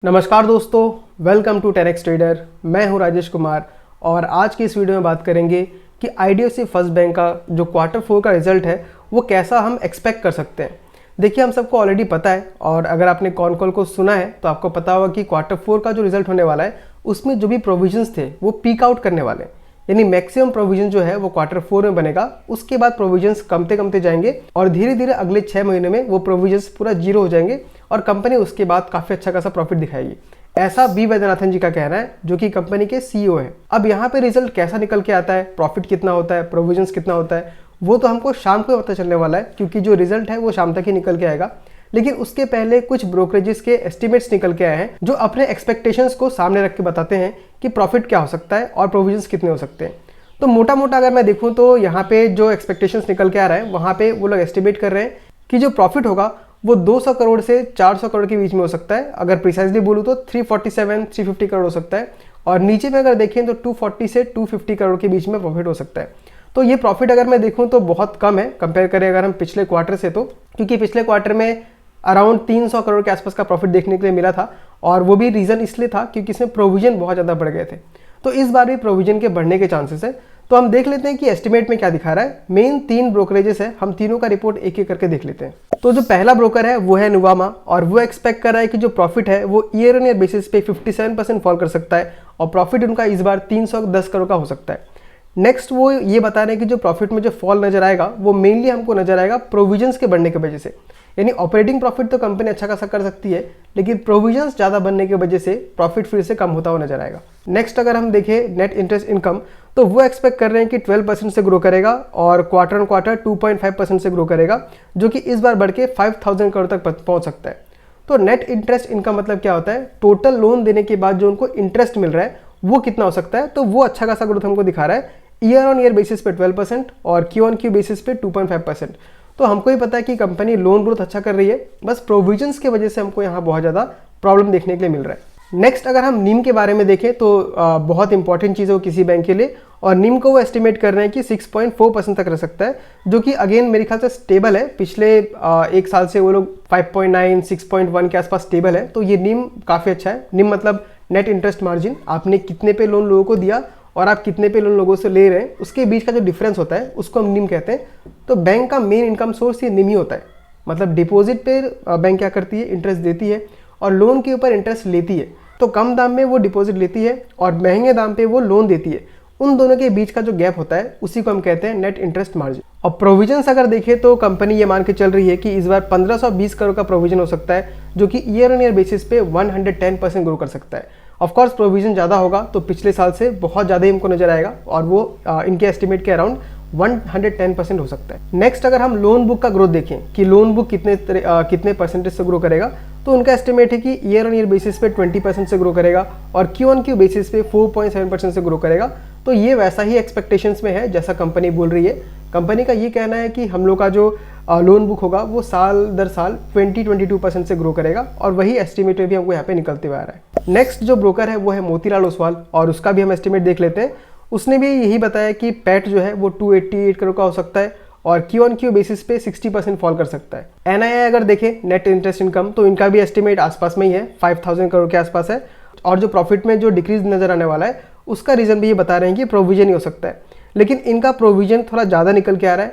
नमस्कार दोस्तों, welcome to 10x trader. मैं हूं राजेश कुमार और आज की इस वीडियो में बात करेंगे कि आईडीएफसी फर्स्ट बैंक का जो क्वार्टर 4 का रिजल्ट है वो कैसा हम एक्सपेक्ट कर सकते हैं। देखिए, हम सबको ऑलरेडी पता है और अगर आपने कॉल को सुना है तो आपको पता होगा कि क्वार्टर 4 का जो रिजल्ट होने वाला है उसमें जो भी प्रोविजंस थे वो पीक आउट करने वाले हैं। यानी मैक्सिमम प्रोविजन जो है वो क्वार्टर 4 में बनेगा, उसके बाद प्रोविजंस कमते जाएंगे और धीरे धीरे अगले 6 महीने में वो प्रोविजंस पूरा जीरो हो जाएंगे और कंपनी उसके बाद काफ़ी अच्छा खासा प्रॉफिट दिखाएगी। ऐसा बी वैद्यनाथन जी का कहना है, जो कि कंपनी के सीईओ है। अब यहाँ पे रिजल्ट कैसा निकल के आता है, प्रॉफिट कितना होता है, प्रोविजंस कितना होता है, वो तो हमको शाम को पता चलने वाला है, क्योंकि जो रिजल्ट है वो शाम तक ही निकल के आएगा। लेकिन उसके पहले कुछ ब्रोकरेजेस के एस्टिमेट्स निकल के आए हैं जो अपने एक्सपेक्टेशंस को सामने रख के बताते हैं कि प्रॉफिट क्या हो सकता है और प्रोविजंस कितने हो सकते हैं। तो मोटा मोटा अगर मैं देखूं तो यहाँ पे जो एक्सपेक्टेशंस निकल के आ रहा है वहाँ पे वो लोग एस्टिमेट कर रहे हैं कि जो प्रॉफिट होगा वो 200 करोड़ से 400 करोड़ के बीच में हो सकता है। अगर प्रिसाइजली बोलूँ तो 347-350 करोड़ हो सकता है और नीचे में अगर देखें तो 240 से 250 करोड़ के बीच में प्रॉफिट हो सकता है। तो ये प्रॉफिट अगर मैं देखूँ तो बहुत कम है कंपेयर करें अगर हम पिछले क्वार्टर से, तो क्योंकि पिछले क्वार्टर में अराउंड 300 करोड़ के आसपास का प्रॉफिट देखने के लिए मिला था और वो भी रीज़न इसलिए था क्योंकि इसमें प्रोविजन बहुत ज़्यादा बढ़ गए थे। तो इस बार भी प्रोविजन के बढ़ने के चांसेस है। तो हम देख लेते हैं कि एस्टिमेट में क्या दिखा रहा है। मेन 3 ब्रोकरेजेस है, हम तीनों का रिपोर्ट एक एक करके देख लेते हैं। तो जो पहला ब्रोकर है वो है नुवामा और वो एक्सपेक्ट कर रहा है कि जो प्रॉफिट है वो ईयर ऑन ईयर बेसिस पे 57% फॉल कर सकता है और प्रॉफिट उनका इस बार 310 करोड़ का हो सकता है। नेक्स्ट वो ये बता रहे हैं कि जो प्रॉफिट में जो फॉल नजर आएगा वो मेनली हमको नजर आएगा प्रोविजंस के बढ़ने की वजह से। यानी ऑपरेटिंग प्रॉफिट तो कंपनी अच्छा खासा कर सकती है, लेकिन प्रोविजंस ज़्यादा बनने की वजह से प्रॉफिट फिर से कम होता हुआ नजर आएगा। नेक्स्ट अगर हम देखें नेट इंटरेस्ट इनकम, तो वो एक्सपेक्ट कर रहे हैं कि 12% से ग्रो करेगा और क्वार्टर ऑन क्वार्टर 2.5% से ग्रो करेगा, जो कि इस बार बढ़ के 5000 करोड़ तक पहुंच सकता है। तो नेट इंटरेस्ट इनकम मतलब क्या होता है? टोटल लोन देने के बाद जो उनको इंटरेस्ट मिल रहा है वो कितना हो सकता है। तो वो अच्छा खासा ग्रोथ हमको दिखा रहा है, ईयर ऑन ईयर बेसिस पे 12% और क्यू ऑन क्यू बेसिस पे 2.5%। तो हमको ही पता है कि कंपनी लोन ग्रोथ अच्छा कर रही है, बस प्रोविजंस की वजह से हमको यहाँ बहुत ज़्यादा प्रॉब्लम देखने के लिए मिल रहा है। नेक्स्ट अगर हम नीम के बारे में देखें तो बहुत इंपॉर्टेंट चीज़ है वो किसी बैंक के लिए, और नीम को वो एस्टिमेट कर रहे हैं कि 6.4% तक रह सकता है, जो कि अगेन मेरे ख्याल से स्टेबल है। पिछले एक साल से वो लोग 5.9 6.1 के आसपास स्टेबल है। तो ये नीम काफ़ी अच्छा है। नीम मतलब नेट इंटरेस्ट मार्जिन, आपने कितने पे लोन लोगों को दिया और आप कितने पे लोन लोगों से ले रहे हैं उसके बीच का जो डिफरेंस होता है उसको हम नीम कहते हैं। तो बैंक का मेन इनकम सोर्स ये नीम ही होता है। मतलब डिपॉजिट पे बैंक क्या करती है, इंटरेस्ट देती है और लोन के ऊपर इंटरेस्ट लेती है। तो कम दाम में वो डिपॉजिट लेती है और महंगे दाम पे वो लोन देती है। उन दोनों के बीच का जो गैप होता है उसी को हम कहते हैं नेट इंटरेस्ट मार्जिन। और प्रोविजंस अगर देखें तो कंपनी ये मान के चल रही है कि इस बार 1520 करोड़ का प्रोविजन हो सकता है, जो कि ईयर ऑन ईयर बेसिस पे 110% ग्रो कर सकता है। ऑफ कोर्स प्रोविजन ज़्यादा होगा तो पिछले साल से बहुत ज़्यादा ही हमको नजर आएगा और वो इनके एस्टिमेट के अराउंड 110% हो सकता है। नेक्स्ट अगर हम लोन बुक का ग्रोथ देखें कि लोन बुक कितने परसेंटेज से ग्रो करेगा, तो उनका एस्टिमेट है कि ईयर ऑन ईयर बेसिस पे 20% से ग्रो करेगा और क्यू ऑन क्यू बेसिस पे 4.7% से ग्रो करेगा। तो ये वैसा ही एक्सपेक्टेशंस में है जैसा कंपनी बोल रही है। कंपनी का ये कहना है कि हम लोग का जो लोन बुक होगा वो साल दर साल 20-22% से ग्रो करेगा और वही एस्टिमेट में भी हमको यहाँ पे निकलते हुए आ रहा है। नेक्स्ट जो ब्रोकर है वो है मोतीलाल ओसवाल और उसका भी हम एस्टिमेट देख लेते हैं। उसने भी यही बताया कि पैट जो है वो 288 करोड़ का हो सकता है और क्यू ऑन क्यू बेसिस पे 60% फॉल कर सकता है। एनआईआई अगर देखें नेट इंटरेस्ट इनकम, तो इनका भी एस्टिमेट आसपास में ही है, 5000 करोड़ के आसपास है। और जो प्रॉफिट में जो डिक्रीज नजर आने वाला है उसका रीजन भी ये बता रहे हैं कि प्रोविजन ही हो सकता है। लेकिन इनका प्रोविजन थोड़ा ज़्यादा निकल के आ रहा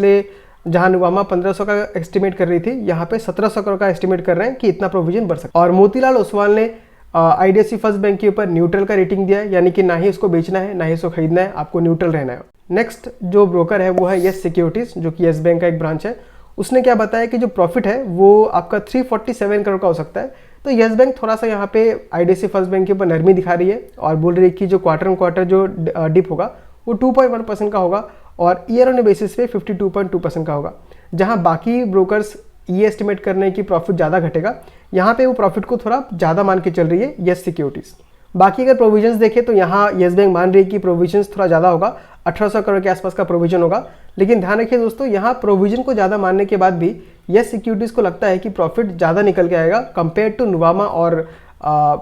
है। जहाँ नुवामा 1500 का एस्टिमेट कर रही थी, यहाँ पे 1700 करोड़ का एस्टिमेट कर रहे हैं कि इतना प्रोविजन बढ़ सकता है। और मोतीलाल ओसवाल ने आईडीएफसी फर्स्ट बैंक के ऊपर न्यूट्रल का रेटिंग दिया है, यानी कि ना ही उसको बेचना है ना ही उसको खरीदना है, आपको न्यूट्रल रहना है। नेक्स्ट जो ब्रोकर है वो है यस सिक्योरिटीज, जो कि यस बैंक का एक ब्रांच है। उसने क्या बताया कि जो प्रॉफिट है वो आपका 347 करोड़ का हो सकता है। तो यस बैंक थोड़ा सा यहाँ पे आईडीएफसी फर्स्ट बैंक के ऊपर नरमी दिखा रही है और बोल रही है कि जो क्वार्टर ऑन क्वार्टर जो डिप होगा वो 2.1% का होगा और ईयर ऑन बेसिस पे 52.2% का होगा। जहाँ बाकी ब्रोकर्स ये एस्टिमेट कर रहे हैं कि प्रॉफिट ज़्यादा घटेगा, यहाँ पे वो प्रॉफिट को थोड़ा ज़्यादा मान के चल रही है यस सिक्योरिटीज़। बाकी अगर प्रोविजंस देखें तो यहाँ यस बैंक मान रही है कि प्रोविजंस थोड़ा ज़्यादा होगा, 1800 करोड़ के आसपास का प्रोविजन होगा। लेकिन ध्यान रखिए दोस्तों, यहाँ प्रोविजन को ज़्यादा मानने के बाद भी यस सिक्योरिटीज़ को लगता है कि प्रॉफिट ज़्यादा निकल के आएगा कंपेयर टू नुवामा और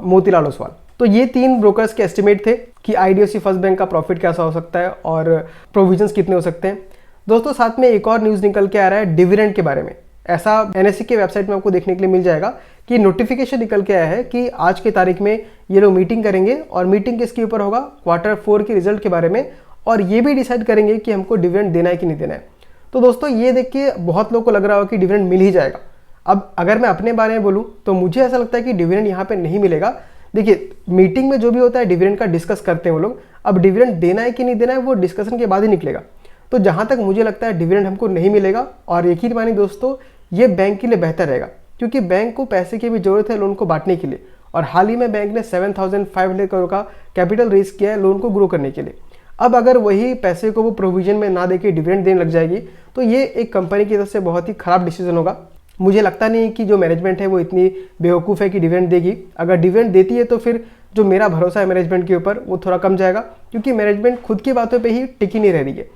मोतीलाल ओसवाल। तो ये 3 ब्रोकर्स के एस्टिमेट थे कि आईडीएफसी फर्स्ट बैंक का प्रॉफिट कैसा हो सकता है और प्रोविजंस कितने हो सकते हैं। दोस्तों साथ में एक और न्यूज़ निकल के आ रहा है डिविडेंड के बारे में। ऐसा NSE के वेबसाइट में आपको देखने के लिए मिल जाएगा कि नोटिफिकेशन निकल के आया है कि आज की तारीख में ये लोग मीटिंग करेंगे और मीटिंग किसके ऊपर होगा, Q4 के रिजल्ट के बारे में, और ये भी डिसाइड करेंगे कि हमको डिविडेंड देना है कि नहीं देना है। तो दोस्तों ये देख के बहुत लोगों को लग रहा हो कि डिविडेंड मिल ही जाएगा। अब अगर मैं अपने बारे में बोलूँ तो मुझे ऐसा लगता है कि डिविडेंड यहाँ पे नहीं मिलेगा। देखिए मीटिंग में जो भी होता है डिविडेंड का डिस्कस करते हैं वो लोग, अब डिविडेंड देना है कि नहीं देना है वो डिस्कशन के बाद ही निकलेगा। तो जहाँ तक मुझे लगता है डिविडेंड हमको नहीं मिलेगा, और यकीन मानिए दोस्तों ये बैंक के लिए बेहतर रहेगा, क्योंकि बैंक को पैसे की भी जरूरत है लोन को बांटने के लिए, और हाल ही में बैंक ने 7,500 करोड़ का कैपिटल रेज किया है लोन को ग्रो करने के लिए। अब अगर वही पैसे को वो प्रोविजन में ना देके डिविडेंड देने लग जाएगी तो ये एक कंपनी की तरफ से बहुत ही खराब डिसीजन होगा। मुझे लगता नहीं कि जो मैनेजमेंट है वो इतनी बेवकूफ़ है कि डिविडेंड देगी। अगर डिविडेंड देती है तो फिर जो मेरा भरोसा है मैनेजमेंट के ऊपर वो थोड़ा कम जाएगा, क्योंकि मैनेजमेंट खुद की बातों पे ही टिकी नहीं रह रही है।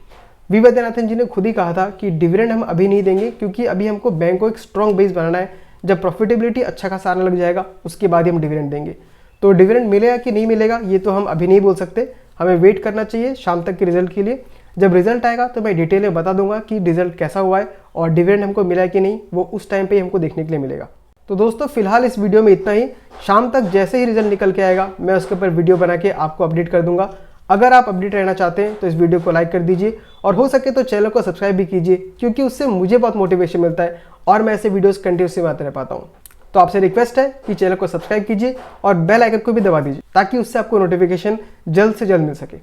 वी वैद्यनाथन जी ने खुद ही कहा था कि डिविडेंड हम अभी नहीं देंगे, क्योंकि अभी हमको बैंक को एक स्ट्रॉन्ग बेस बनाना है। जब प्रॉफिटेबिलिटी अच्छा खासा आने लग जाएगा उसके बाद ही हम डिविडेंड देंगे। तो डिविडेंड मिलेगा कि नहीं मिलेगा ये तो हम अभी नहीं बोल सकते, हमें वेट करना चाहिए शाम तक के रिजल्ट के लिए। जब रिजल्ट आएगा तो मैं डिटेल में बता दूंगा कि रिजल्ट कैसा हुआ है और डिविडेंड हमको मिला है कि नहीं, वो उस टाइम पे ही हमको देखने के लिए मिलेगा। तो दोस्तों फिलहाल इस वीडियो में इतना ही। शाम तक जैसे ही रिजल्ट निकल के आएगा मैं उसके ऊपर वीडियो बना के आपको अपडेट कर दूंगा। अगर आप अपडेट रहना चाहते हैं तो इस वीडियो को लाइक कर दीजिए, और हो सके तो चैनल को सब्सक्राइब भी कीजिए, क्योंकि उससे मुझे बहुत मोटिवेशन मिलता है और मैं ऐसे वीडियोस कंटिन्यूसली बनाते रह पाता हूँ। तो आपसे रिक्वेस्ट है कि चैनल को सब्सक्राइब कीजिए और बेल आइकन को भी दबा दीजिए, ताकि उससे आपको नोटिफिकेशन जल्द से जल्द मिल सके।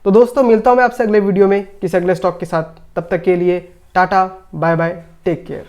तो दोस्तों मिलता हूँ मैं आपसे अगले वीडियो में किसी अगले स्टॉक के साथ। तब तक के लिए tata bye bye, take care.